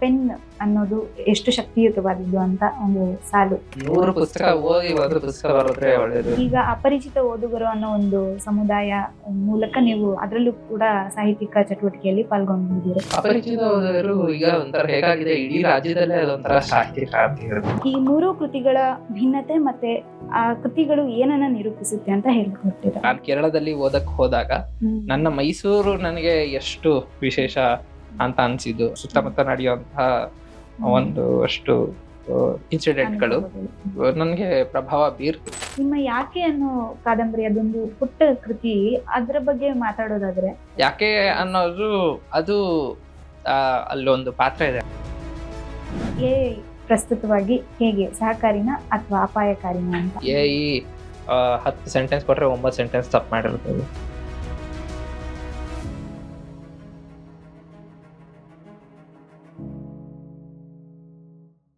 Pen ಅನ್ನೋದು ಎಷ್ಟು ಶಕ್ತಿಯುತವಾದದ್ದು ಅಂತ ಒಂದು ಸಾಲು. 100 ಪುಸ್ತಕ ಓದಿ 1 ಪುಸ್ತಕ ಬರೆದ್ರೆ ಒಳ್ಳೇದು. ಈಗ ಅಪರಿಚಿತ ಓದುಗರು ಅನ್ನೋ ಒಂದು ಸಮುದಾಯ ಮೂಲಕ ನೀವು ಅದರಲ್ಲೂ ಕೂಡ ಸಾಹಿತ್ಯಿಕ ಚಟುವಟಿಕೆಯಲ್ಲಿ ಪಾಲ್ಗೊಂಡಿದ್ದೀರಿ. ಅಪರಿಚಿತ ಓದುಗರು ಈಗ ಒಂಥರ ಹೇಗಾಗಿದೆ, ಇಡೀ ರಾಜ್ಯದಲ್ಲೇ ಅದೊಂಥರ ಸಾಹಿತ್ಯ ಕ್ರಾಂತಿ ಇರುತ್ತೆ. ಈ 3 ಕೃತಿಗಳ ಭಿನ್ನತೆ ಮತ್ತೆ ಆ ಕೃತಿಗಳು ಏನನ್ನ ನಿರೂಪಿಸುತ್ತೆ ಅಂತ ಹೇಳ್ಕೊಡ್ತೀರಾ? ನಾನು ಕೇರಳದಲ್ಲಿ ಓದಕ್ ಹೋದಾಗ ನನ್ನ ಮೈಸೂರು ನನಗೆ ಎಷ್ಟು ವಿಶೇಷ ಅಂತ ಅನ್ಸಿದ್ದು. ಸುತ್ತಮುತ್ತ ನಡೆಯುವಂತಹ ಒಂದು ಅಷ್ಟು ಇನ್ಸಿಡೆಂಟ್ಗಳು ನನಗೆ ಪ್ರಭಾವ ಬೀರ್ತು. ನಿಮ್ಮ ಯಾಕೆ ಅನ್ನೋ ಕಾದಂಬರಿ ಅದೊಂದು ಪುಟ್ಟ ಕೃತಿ, ಅದ್ರ ಬಗ್ಗೆ ಮಾತಾಡೋದಾದ್ರೆ ಯಾಕೆ ಅನ್ನೋದು ಅದು ಅಲ್ಲೊಂದು ಪಾತ್ರ ಇದೆ. ಪ್ರಸ್ತುತವಾಗಿ ಹೇಗೆ ಸಹಕಾರಿನ ಅಥವಾ ಅಪಾಯಕಾರಿನ ಅಂತ? ಈ 10 ಸೆಂಟೆನ್ಸ್ ಕೊಟ್ರೆ 9 ಸೆಂಟೆನ್ಸ್ ತಪ್ಪು ಮಾಡಿರ್ತದೆ.